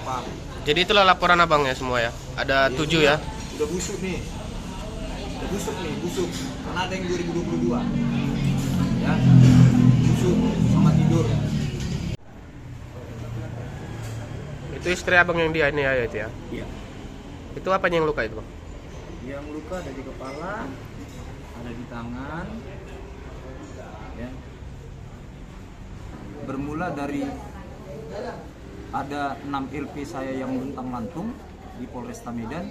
propam. Jadi itulah laporan abang ya semua ya. Ada Jadi 7 ya. Udah busuk nih. Udah busuk nih, busuk. Karena ada yang 2022. Ya. Busuk sama tidur. Itu istri abang yang dia ini ya itu ya. Iya. Itu apanya yang luka itu bang? Yang luka ada di kepala, ada di tangan. Ya. Bermula dari ada 6 LP saya yang luntang lantung di Polresta Medan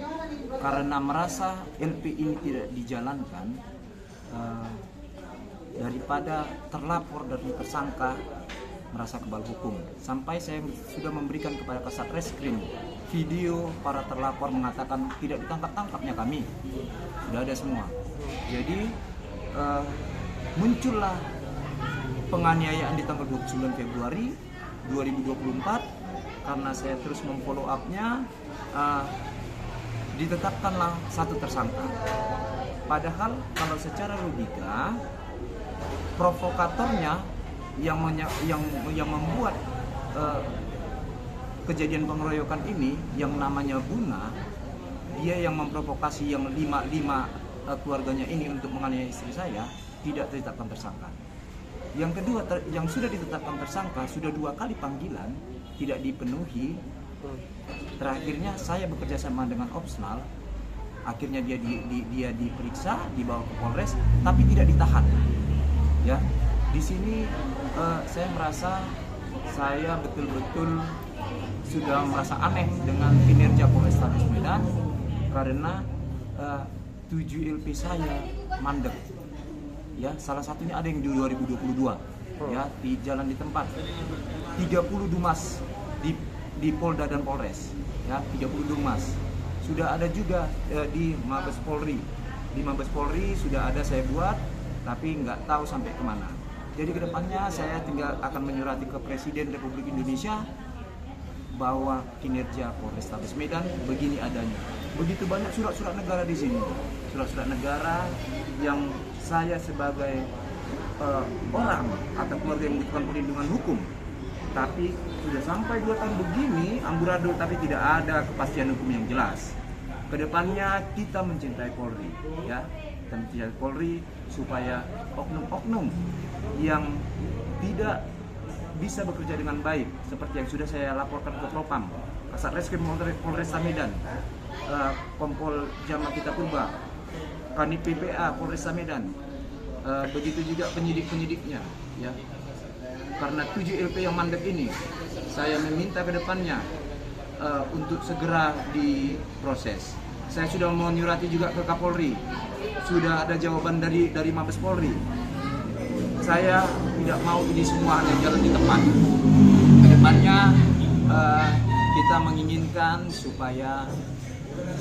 karena merasa LP ini tidak dijalankan, daripada terlapor dari tersangka merasa kebal hukum, sampai saya sudah memberikan kepada Kasat Reskrim video para terlapor mengatakan tidak ditangkap-tangkapnya kami, sudah ada semua. Jadi muncullah penganiayaan di tanggal 29 Februari 2024 karena saya terus memfollow up-nya, ditetapkanlah satu tersangka. Padahal kalau secara logika provokatornya yang membuat kejadian pengeroyokan ini yang namanya Buna, dia yang memprovokasi yang lima keluarganya ini untuk menganiaya istri saya, tidak ditetapkan tersangka. Yang kedua, yang sudah ditetapkan tersangka sudah 2 kali panggilan tidak dipenuhi. Terakhirnya saya bekerja sama dengan Opsnal, akhirnya dia diperiksa, dibawa ke Polres, tapi tidak ditahan. Ya, di sini saya merasa saya betul-betul sudah merasa aneh dengan kinerja Polrestabes Medan karena 7 LP saya mandek. Ya, salah satunya ada yang di 2022 ya, di jalan di tempat 30 Dumas di Polda dan Polres ya, 30 Dumas. Sudah ada juga di Mabes Polri. Di Mabes Polri sudah ada saya buat, tapi nggak tahu sampai kemana. Jadi kedepannya saya tinggal akan menyurati ke Presiden Republik Indonesia bahwa kinerja Polrestabes Medan begini adanya. Begitu banyak surat-surat negara di sini, surat-surat negara yang saya sebagai orang atau keluarga yang membutuhkan perlindungan hukum, tapi sudah sampai 2 tahun begini amburadul, tapi tidak ada kepastian hukum yang jelas. Kedepannya kita mencintai Polri, ya, kita mencintai Polri supaya oknum-oknum yang tidak bisa bekerja dengan baik, seperti yang sudah saya laporkan ke Propam, Kasat Reskrim Polresta Medan, Kompol Jamakita Purba, Kanit PPA Polresta Medan, begitu juga penyidik-penyidiknya, ya. Karena 7 LP yang mandek ini, saya meminta ke depannya untuk segera diproses. Saya sudah menyurati juga ke Kapolri, sudah ada jawaban dari Mabes Polri. Saya tidak mau ini semua hanya jalan di tempat. Kedepannya kita menginginkan supaya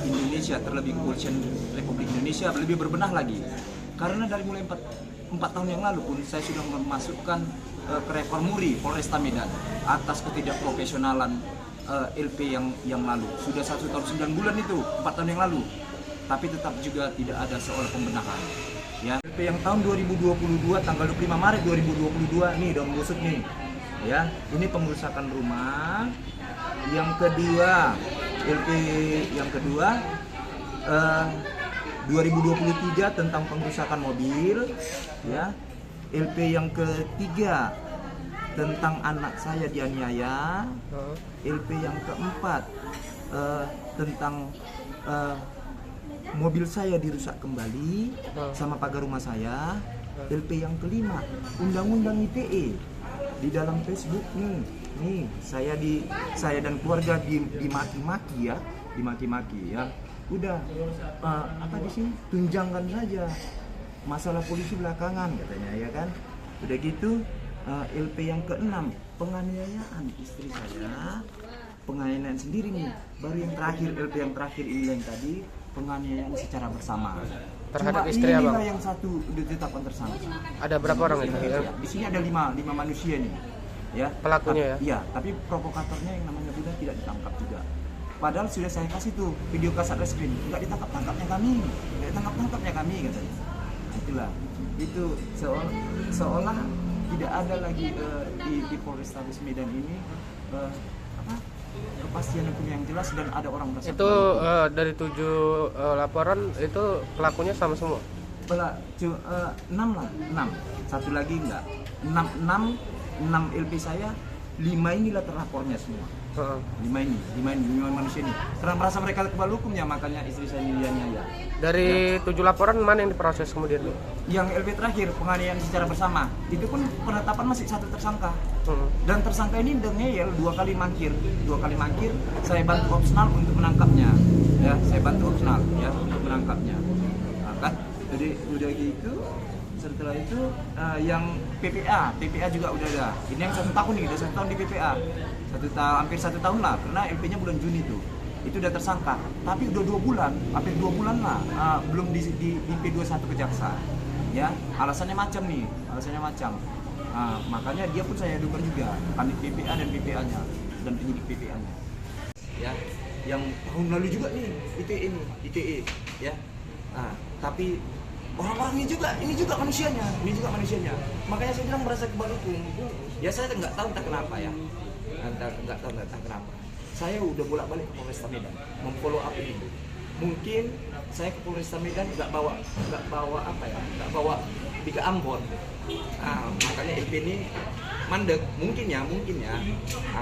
Indonesia, terlebih kepolisian Republik Indonesia lebih berbenah lagi. Karena dari mulai 4 tahun yang lalu pun saya sudah memasukkan ke rekor muri Polresta Medan atas ketidakprofesionalan LP yang lalu. Sudah 1 tahun 9 bulan itu, 4 tahun yang lalu. Tapi tetap juga tidak ada seolah pembenahan. Ya, LP yang tahun 2022 tanggal 25 Maret 2022 nih udah membusuk nih. Ya, ini pengerusakan rumah. Yang kedua, LP yang kedua 2023 tentang pengerusakan mobil, ya. LP yang ketiga tentang anak saya dianiaya. LP yang keempat tentang mobil saya dirusak kembali sama pagar rumah saya. LP yang kelima undang-undang ITE di dalam Facebook nih saya dan keluarga dimaki-maki ya, udah apa di sini tunjangkan saja masalah polisi belakangan katanya, ya kan. Udah gitu LP yang keenam penganiayaan istri saya, penganiayaan sendiri nih. Baru yang terakhir, LP yang terakhir ini yang tadi penganiayaan secara bersama terhadap cuma istri abang. yang satu ditetapkan tersangka. Ada berapa orang itu? Ya, di sini ada 5 manusia nih, ya. Pelakunya ya? Iya, tapi provokatornya yang namanya Buddha tidak ditangkap juga. Padahal sudah saya kasih tuh video Kasat Reskrim, nggak ditangkap-tangkapnya kami katanya. Itulah, itu seolah tidak ada lagi di Polrestabes Medan ini kepastian hukum yang jelas dan ada orang bersaksi. Itu dari 7 laporan itu pelakunya sama semua. 6 lah, 6. Satu lagi enggak. 6 LP saya, 5 inilah terlapornya semua. 5 manusia ini. Karena merasa mereka kebal hukumnya, makanya istri saya miliannya ya. Dari 7 laporan mana yang diproses kemudian? Yang LP terakhir penganiayaan secara bersama, itu pun penetapan masih 1 tersangka. Dan tersangka ini udah ngeyel 2 kali mangkir. Saya bantu opsional untuk menangkapnya. Ya, saya bantu opsional ya untuk menangkapnya. Nah, kan udah gitu. Setelah itu yang PPA juga udah ada. Ini yang 1 tahun nih, udah 1 tahun di PPA. Hampir 1 tahun lah, karena LP-nya bulan Juni tuh. Itu udah tersangka. Tapi udah 2 bulan, hampir 2 bulan lah, belum di P21 ke jaksa. Ya, alasannya macam. Makanya dia pun saya adukan juga, kanit PPA dan PPA-nya dan penyidik PPA-nya. Ya, yang tahun lalu juga nih, ITE, ya. Tapi orang-orang ini juga manusianya. Makanya saya bilang merasa kebal hukum. Ya saya nggak tahu entah kenapa ya. Nggak tahu kenapa. Saya udah bolak-balik ke Polresta Medan, memfollow up ini. Mungkin saya ke Polresta Medan nggak bawa Bika Ambon. Makanya LP ini mandek, mungkin ya.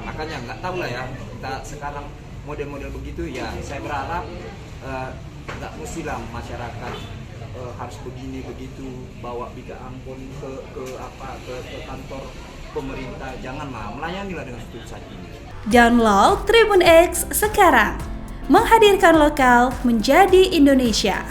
Makanya nggak tahu lah ya. Kita sekarang model-model begitu ya. Saya berharap nggak mestilah masyarakat harus begini begitu bawa Bika Ambon ke kantor pemerintah. Janganlah, melayanilah dengan setulus hati. Download Tribun X sekarang, menghadirkan lokal menjadi Indonesia.